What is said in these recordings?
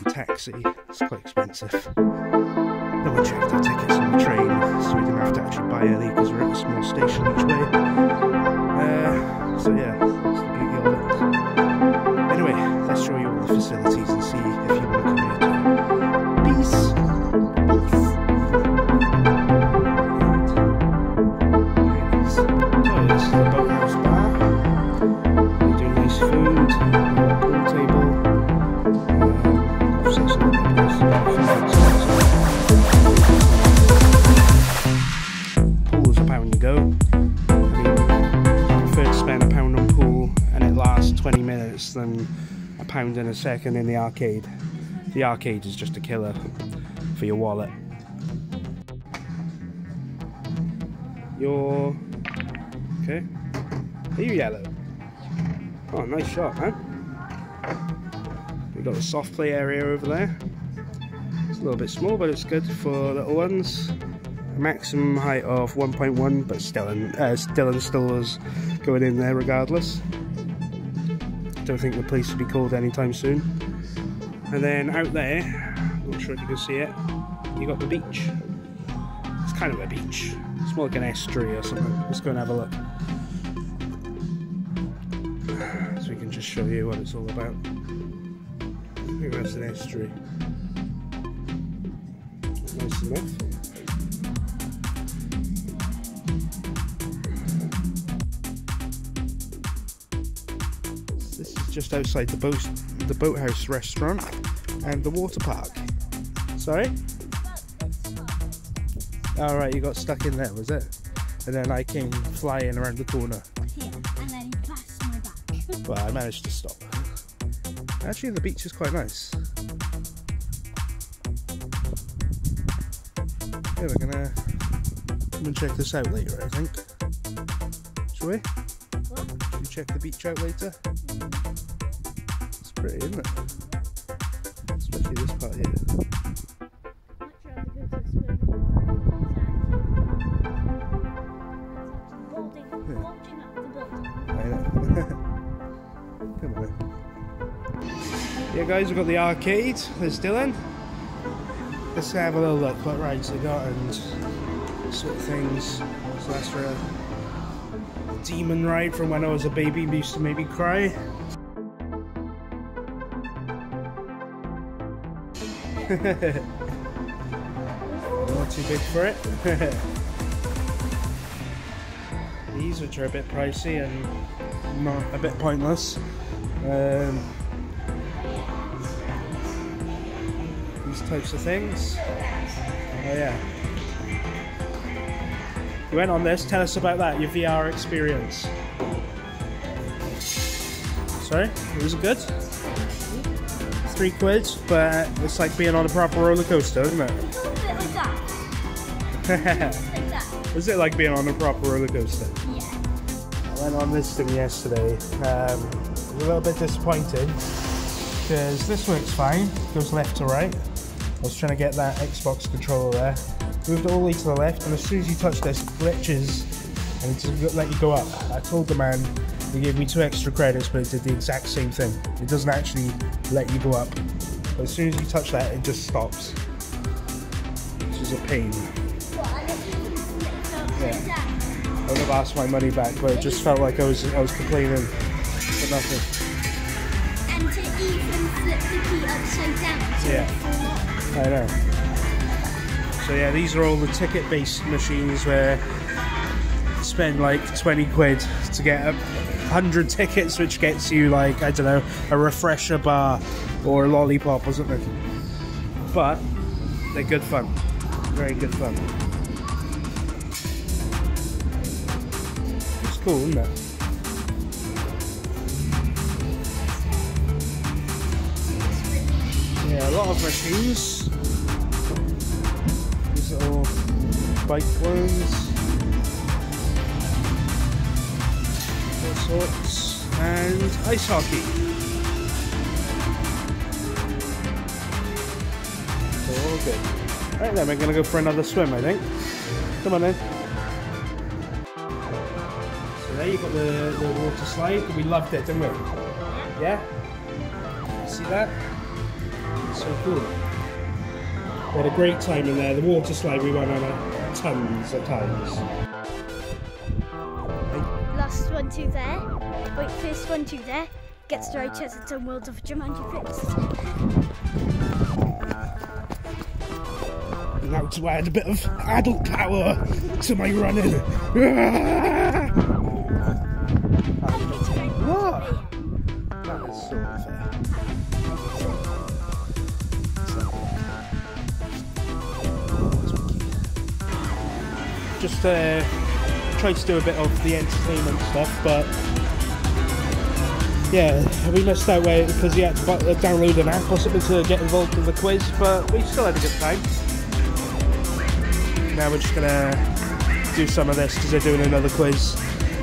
Taxi, it's quite expensive. No one checked our tickets on the train, so we didn't have to actually buy early because we're at a small station each way. So yeah, that's the beauty of it. Anyway, let's show you all the facilities and see if you want to come here too. Peace! So this is the boathouse bar. They do nice food, pool table. Pool is £1 to go. I mean, I prefer to spend £1 on pool and it lasts 20 minutes than £1 in a second in the arcade. The arcade is just a killer for your wallet. You're... okay. Are you yellow? Oh, nice shot, man. We've got a soft play area over there. It's a little bit small, but it's good for little ones. A maximum height of 1.1, but Dylan still was going in there regardless. Don't think the place will be called anytime soon. And then out there, not sure if you can see it, you got the beach. It's kind of a beach. It's more like an estuary or something. Let's go and have a look. So we can just show you what it's all about. I think that's an estuary. Nice enough. This is just outside the boathouse restaurant and the water park. Sorry? Alright, you got stuck in there, was it? And then I came flying around the corner. Yeah, and then you passed my back. Well, I managed to stop. Actually, the beach is quite nice. Yeah, we're gonna come and check this out later, I think. Shall we? What? Should we check the beach out later? It's pretty, isn't it? Especially this part here. Come on. Yeah guys, we've got the arcade. There's Dylan. Let's have a little look what rides they got and sort of things. So that's for a demon ride from when I was a baby, used to make me cry. Not too big for it. These, which are a bit pricey and not a bit pointless. These types of things. Oh yeah. You went on this, tell us about that, your VR experience. Sorry, was it good? £3, but it's like being on a proper roller coaster, isn't it? A little bit like that. Like that. Was it like being on a proper roller coaster? Yeah. I went on this thing yesterday. It was a little bit disappointing because this works fine, goes left to right. I was trying to get that Xbox controller there. Moved it all the way to the left, and as soon as you touch this, it glitches and it doesn't let you go up. I told the man, he gave me 2 extra credits, but it did the exact same thing. It doesn't actually let you go up. But as soon as you touch that, it just stops. Which is a pain. Yeah. I would have asked my money back, but it just felt like I was complaining for nothing. And to even flip the key upside down so it fall off. I know. So yeah, these are all the ticket-based machines where you spend like 20 quid to get 100 tickets, which gets you like, I don't know, a refresher bar or a lollipop or something. But they're good fun. Very good fun. It's cool, isn't it? Yeah, a lot of machines. These little bike ones. All sorts. And ice hockey. So all good. Right then, we're going to go for another swim, I think. Come on then. So there you got the water slide. We loved it, didn't we? Yeah? You see that? So cool. We had a great time in there. The water slide we went on tons of times. Last one to there. Wait, first one to there. Gets to ride its own world of Jumanji Fix. Now to add a bit of adult power to my running. What? That is so unfair. Just tried to do a bit of the entertainment stuff, but yeah, we missed out because you had to download an app or something to get involved in the quiz, but we still had a good time. Now we're just gonna do some of this because they're doing another quiz,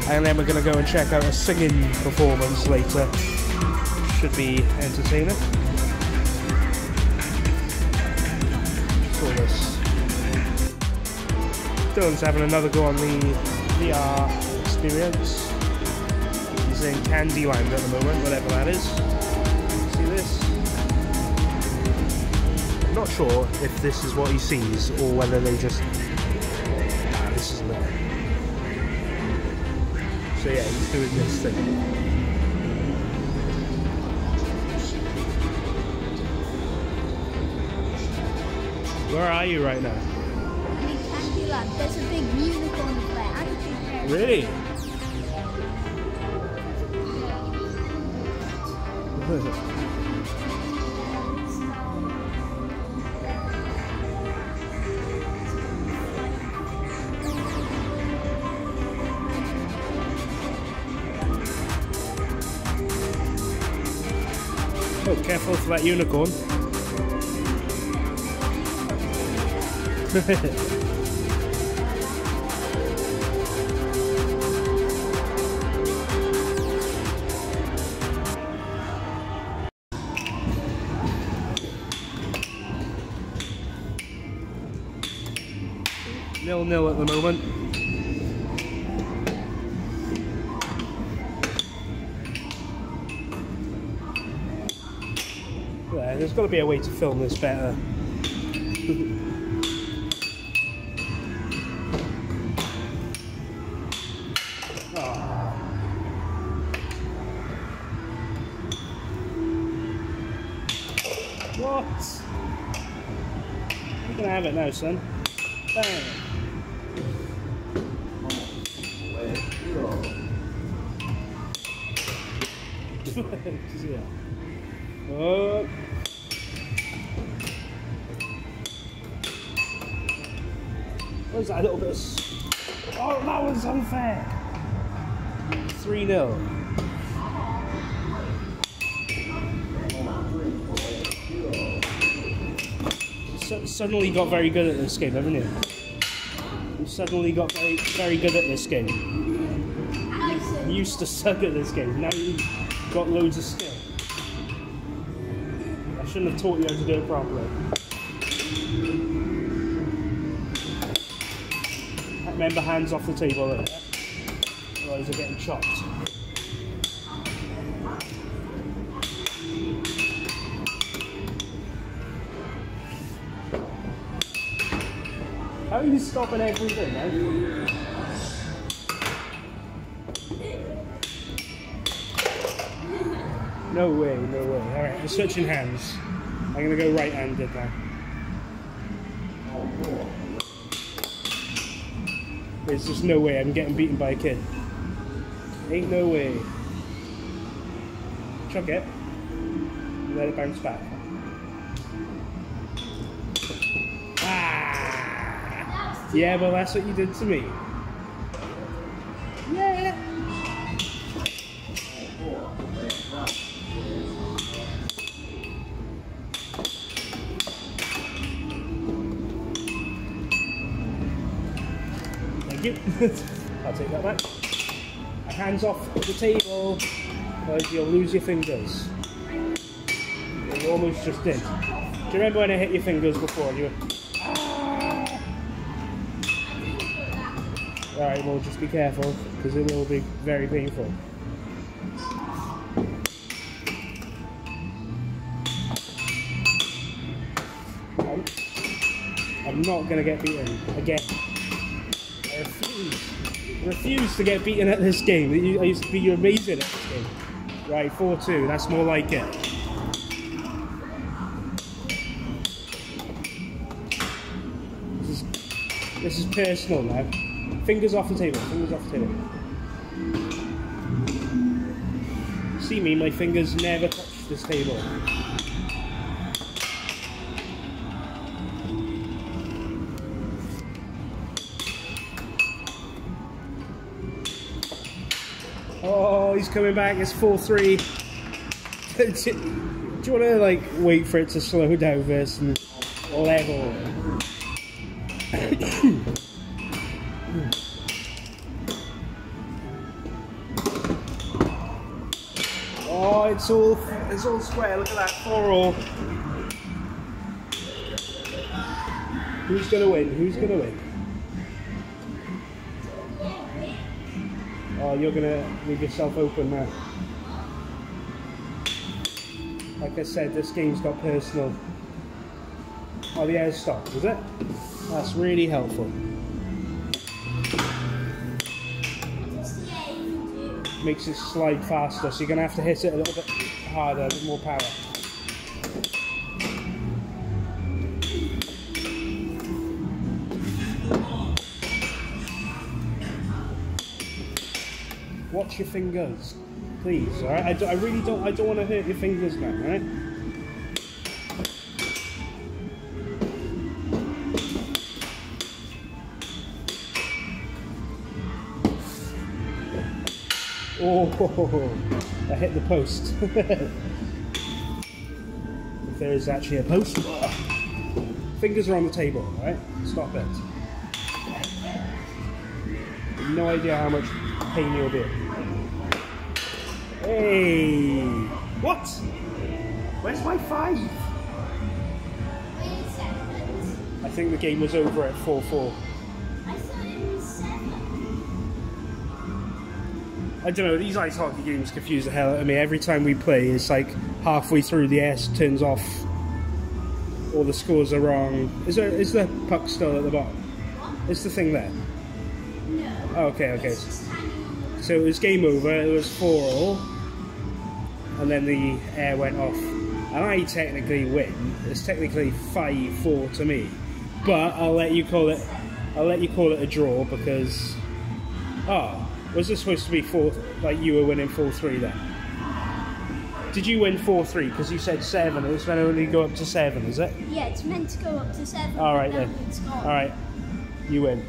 and then we're gonna go and check out a singing performance later. Should be entertaining. What's all this? Dylan's having another go on the VR experience. He's in Candyland at the moment, whatever that is. See this? I'm not sure if this is what he sees or whether they just... Nah, this isn't it. So yeah, he's doing this thing. Where are you right now? There's a big unicorn there. Really? Oh, careful for that unicorn. Nil-nil at the moment. Yeah, there's got to be a way to film this better. Oh. What? You can have it now, son. Bang. Oh. What's that little bit of... Oh, that was unfair! 3-0. Suddenly got very good at this game, haven't you? You suddenly got very good at this game. You used to suck at this game, now you've got loads of skill. I shouldn't have taught you how to do it properly. Remember, hands off the table there. Otherwise they're getting chopped. How are you stopping everything, eh? No way, no way. Alright, we're switching hands. I'm gonna go right-handed now. There's just no way I'm getting beaten by a kid. Ain't no way. Chuck it. And let it bounce back. Ah! Yeah, well that's what you did to me. Yeah. Thank you. I'll take that back. Hands off the table, otherwise you'll lose your fingers. You almost just did. Do you remember when I hit your fingers before and you were... Ah! Alright, well just be careful, because it will be very painful. I'm not going to get beaten again. I refuse to get beaten at this game. I used to be amazing at this game. Right, 4-2, that's more like it. This is personal now. Fingers off the table, fingers off the table. See me, my fingers never touch this table. Oh, he's coming back, it's 4-3. Do you want to like wait for it to slow down versus level? Oh, it's all square, look at that, 4-all. Who's gonna win? Who's gonna win? Oh, you're gonna leave yourself open now. Like I said, this game's got personal. Oh, the air's stopped, is it? That's really helpful. Makes it slide faster, so you're gonna have to hit it a little bit harder, a bit more power. Watch your fingers, please. All right, I really don't. I don't want to hurt your fingers now. All right. Oh, I hit the post. If there is actually a post. Fingers are on the table. All right, stop it. No idea how much pain you'll be in. Hey! What? Where's my 5? Wait a second. I think the game was over at 4-4. I thought it was 7. I don't know, these ice hockey games confuse the hell out of me. Every time we play, it's like halfway through the S turns off, or the scores are wrong. Is the puck still at the bottom? What? Is the thing there? No. Oh, okay. It's just hanging. So it was game over, it was 4-all, and then the air went off. And I technically win. It's technically 5-4 to me. But I'll let you call it a draw because was this supposed to be 4, like you were winning 4-3 then? Did you win 4-3? Because you said 7, it's meant to only go up to 7, is it? Yeah, it's meant to go up to 7. Alright then. Alright. You win.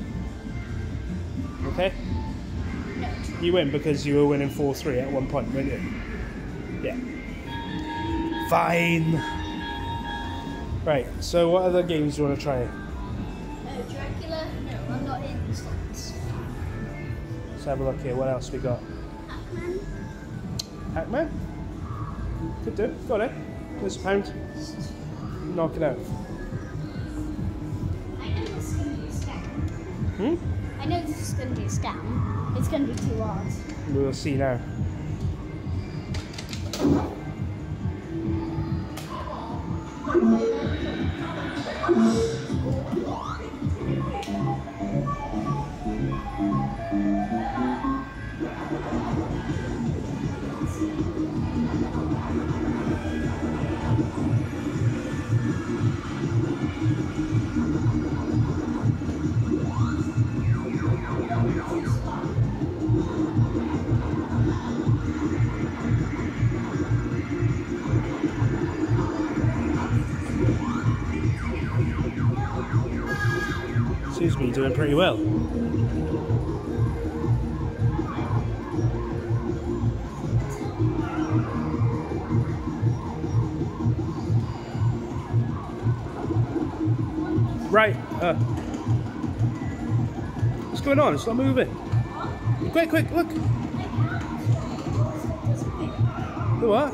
Okay? No. You win because you were winning 4-3 at one point, weren't you? Yeah. Fine. Right, so what other games do you want to try? Dracula? No, I'm not in the slots. Let's have a look here, what else we got? Pac-Man? Pac-Man? Could do, got it. There's a pound. Knock it out. I know this is going to be a scam. Hmm? I know this is going to be a scam. It's going to be too hard. We'll see now. Seems to be doing pretty well. Right. What's going on? It's not moving. Quick, quick, look. The what?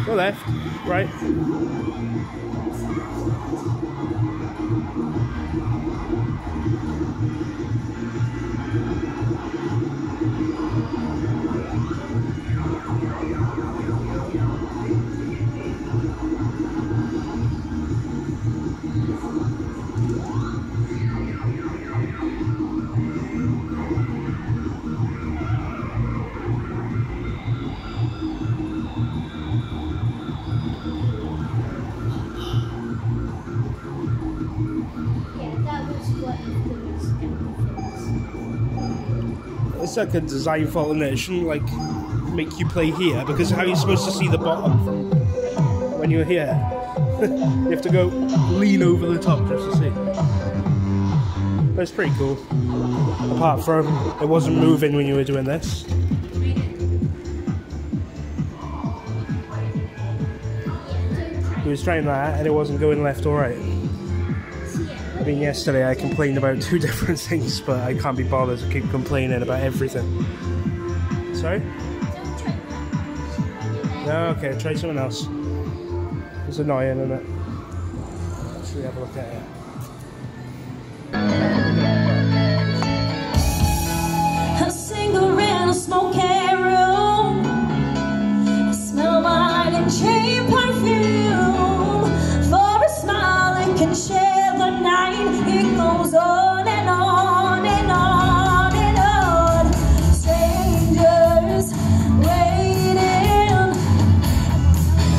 Go left, right. It's like a design fault, isn't it? It shouldn't like make you play here, because how are you supposed to see the bottom from when you're here? You have to go lean over the top just to see. But it's pretty cool. Apart from it wasn't moving when you were doing this. He was trying that and it wasn't going left or right. I mean, yesterday I complained about 2 different things, but I can't be bothered to keep complaining about everything. Sorry? No, okay, try something else. It's annoying, isn't it? Let's have a look at it. A single in a smoky room, I smell mine and cheap perfume. For a smile it can share the night. It goes on and on and on and on. Strangers waiting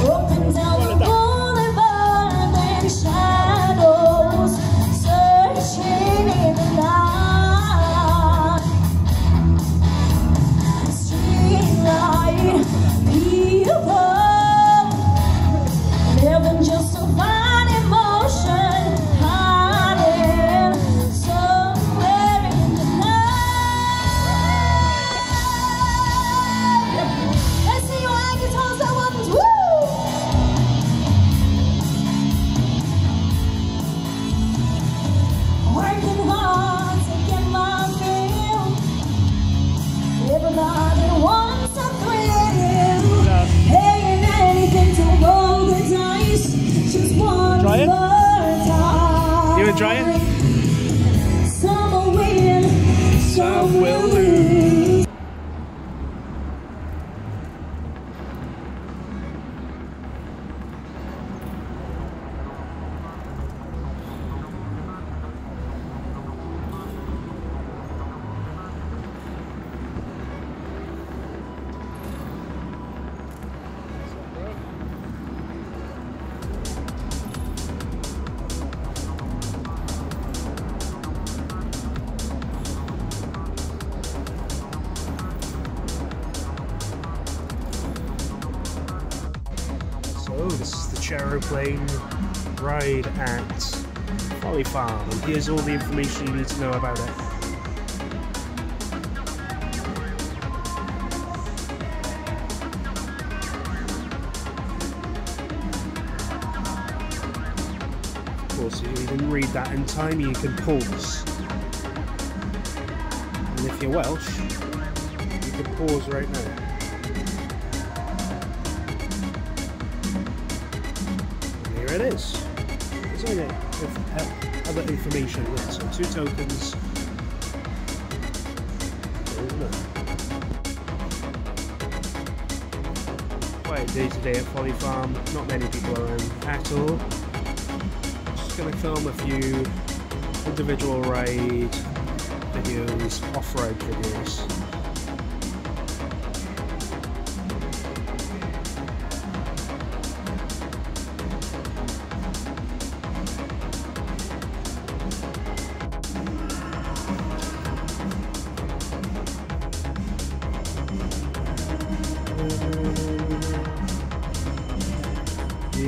up and down the boulevard, and shadows searching in the night. Streetlight people living just a fine emotion, hiding somewhere in the night. Let's see you like it, toss that ones, woo! Working hard to get my fill. Everybody wants a thrill. Paying anything to roll the dice. Just one Try it? more time. You wanna try it? Some will win, some will lose. So this is the Chairplane ride at Folly Farm, and here's all the information you need to know about it. Of course, if you didn't read that in time, you can pause. And if you're Welsh, you can pause right now. Here it is. There's only other information with so 2 tokens. Quiet day today at Folly Farm. Not many people around at all. Just going to film a few individual ride videos, off-road videos.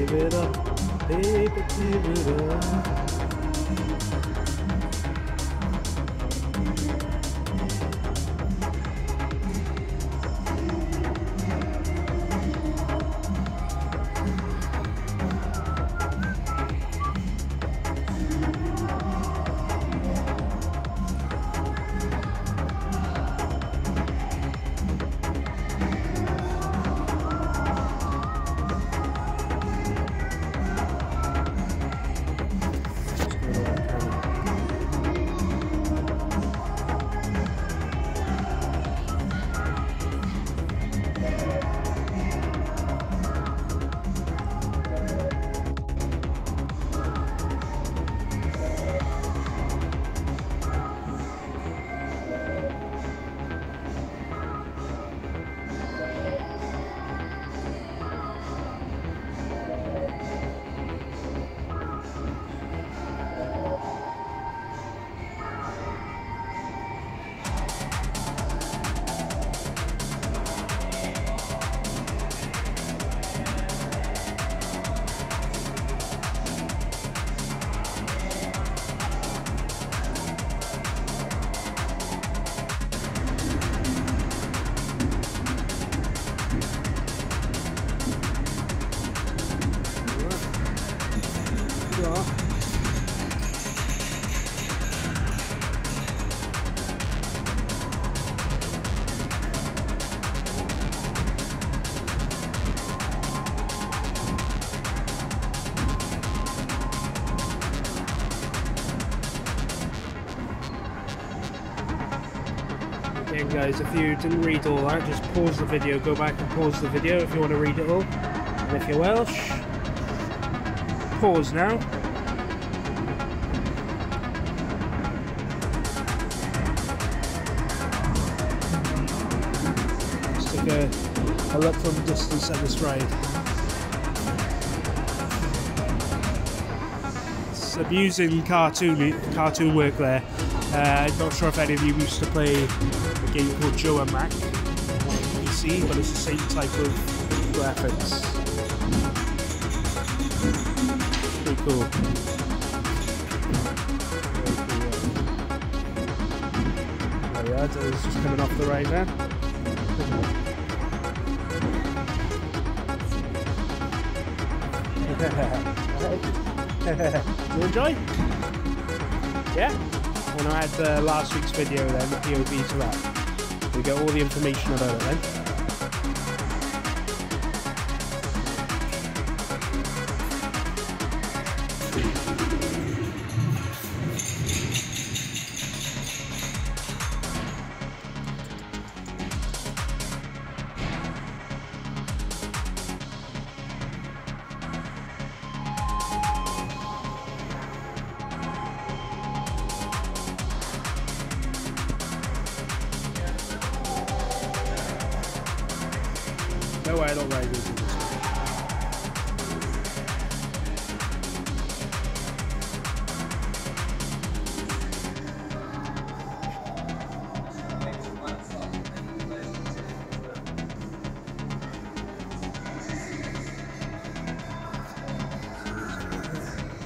Give it up, baby, give it up. Again guys, if you didn't read all that, just pause the video, go back and pause the video if you want to read it all. And if you're Welsh, pause now. Just take a look from a distance at this ride. It's amusing cartoon work there. I'm not sure if any of you used to play a game called Joe and Mac on PC, but it's the same type of graphics. Pretty cool. There we are, it's just coming off the ride now. Do you enjoy? Yeah? And I had last week's video then, the POV to that. We get all the information about it then. No way I don't ride this.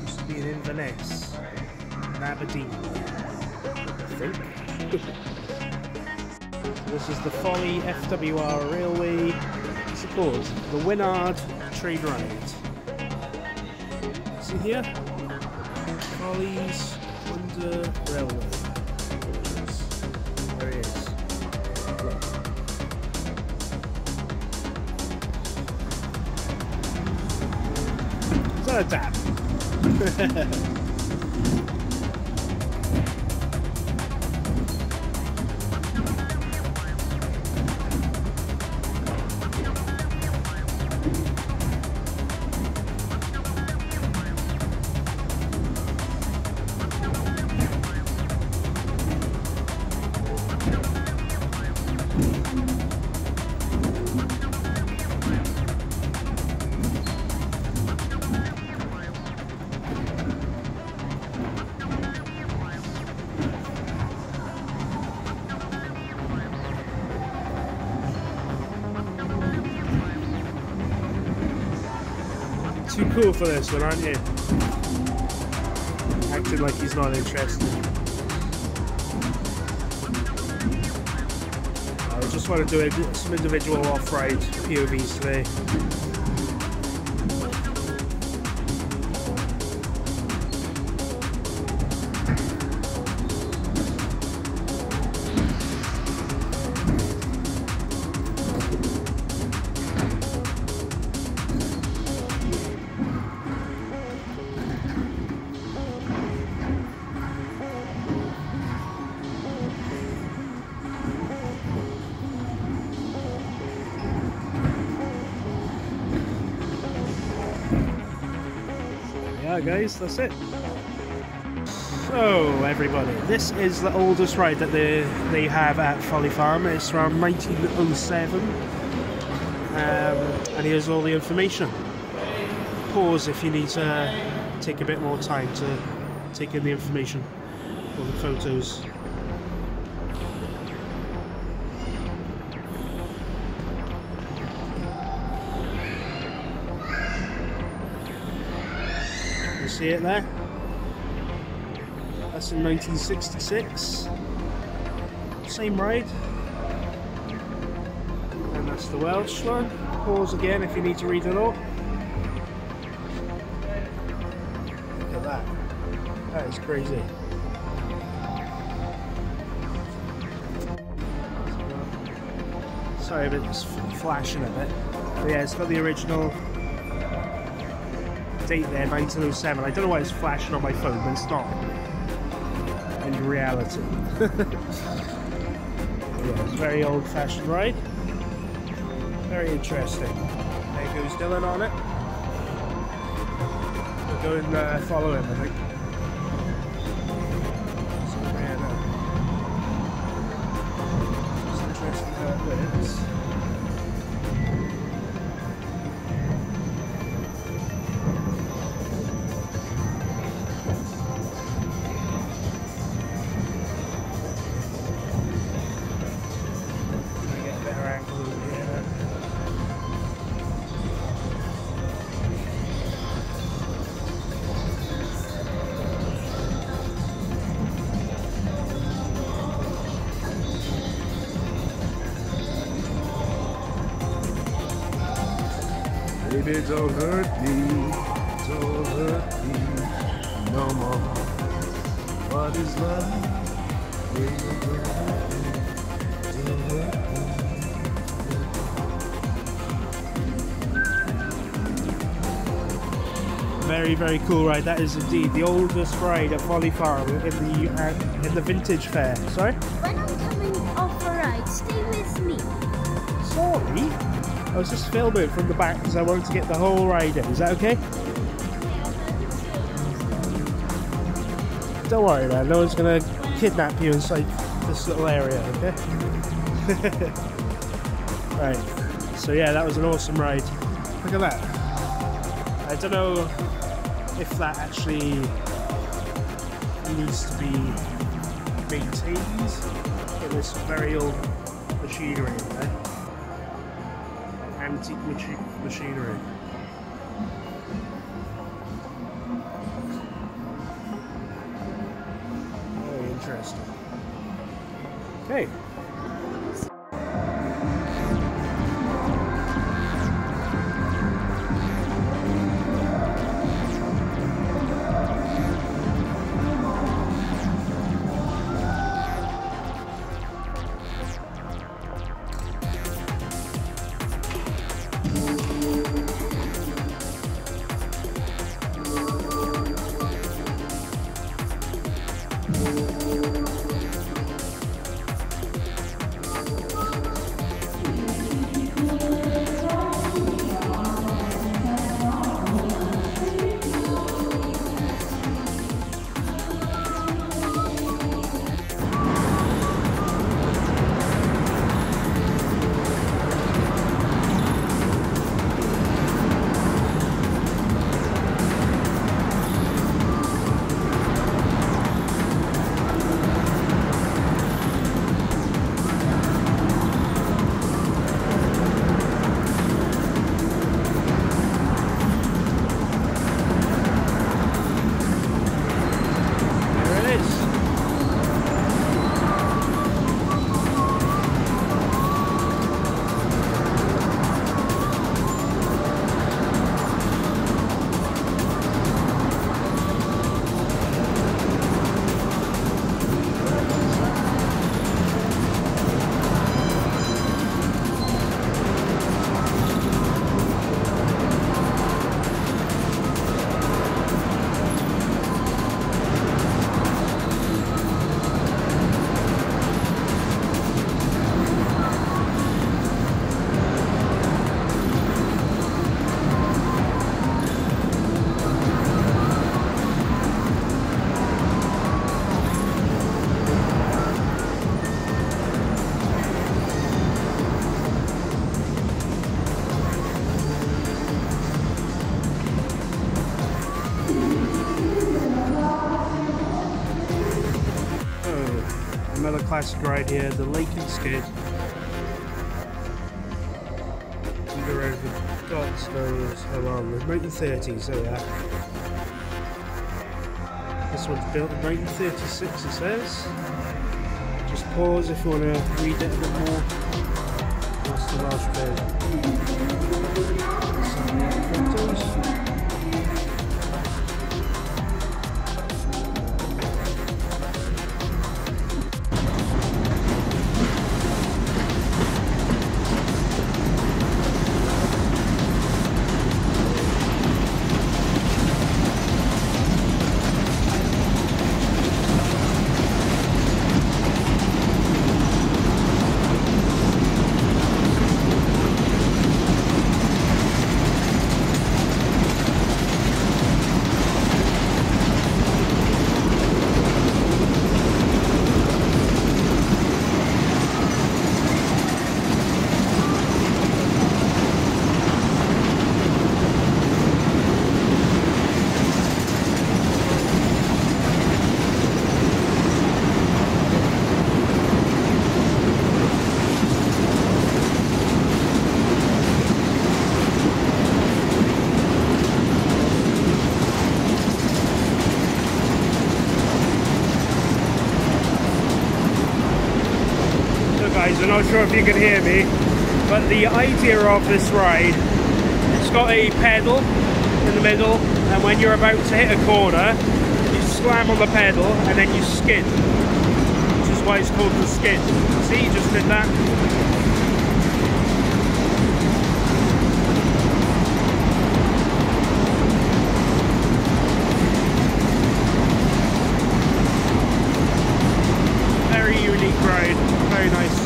Used to be in Inverness, in Aberdeen, I think. This is the Folly FWR Railway. What's it called? The Wynnard Train Ride. See here? Folly's Under Railway. There it is. Look. Is that a dab? too cool for this one, aren't you? Acting like he's not interested. I just want to do some individual off-ride POVs today. Yeah guys, that's it. So everybody, this is the oldest ride that they have at Folly Farm. It's from 1907 and here's all the information. Pause if you need to take a bit more time to take in the information or the photos. See it there? That's in 1966. Same ride. And that's the Welsh one. Pause again if you need to read it all. Look at that. That is crazy. Sorry, but it's flashing a bit. But yeah, it's got the original date there, 1907. I don't know why it's flashing on my phone, but it's not in reality. Yeah, it's a very old-fashioned ride. Very interesting. There goes Dylan on it. We'll go and follow him, I think. So, yeah, no. It's interesting how it works. Baby, don't hurt me, don't hurt me no more. What is love? Baby, don't hurt me, don't hurt me. Very, very cool ride. That is indeed the oldest ride at Folly Farm in the vintage fair. Sorry? When I'm coming off a ride, stay with me. Sorry? I was just filming from the back because I wanted to get the whole ride in. Is that okay? Don't worry, man. No one's going to kidnap you inside this little area, okay? Right. So yeah, that was an awesome ride. Look at that. I don't know if that actually needs to be maintained. But there's some very old machinery in there. Antique machinery. Very interesting. Okay. classic ride here, the Lake and Skid. We go around with God knows how long, the 1930s, there we are. This one's built in 1936, it says. Just pause if you want to read it a bit more. That's the Welsh version. Some photos. I'm not sure if you can hear me, but the idea of this ride, it's got a pedal in the middle, and when you're about to hit a corner, you slam on the pedal and then you skid, which is why it's called the skid. See, you just did that. Very unique ride, very nice.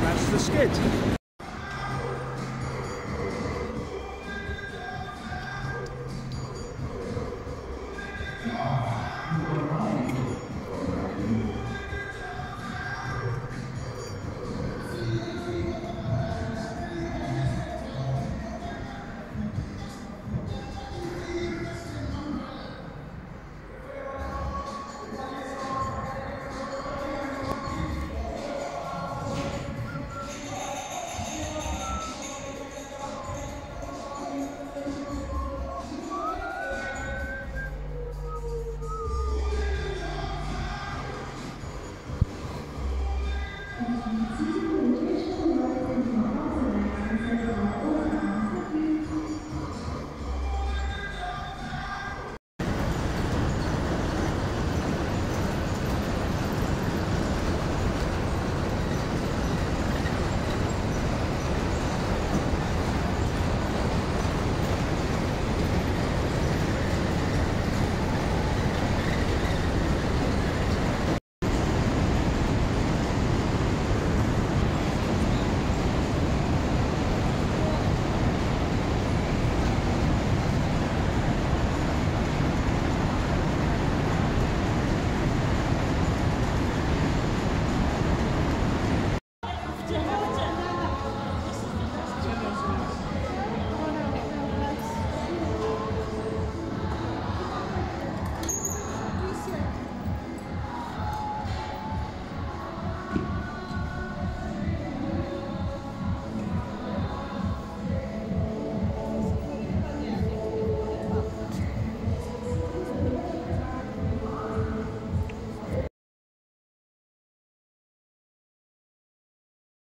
That's the skid.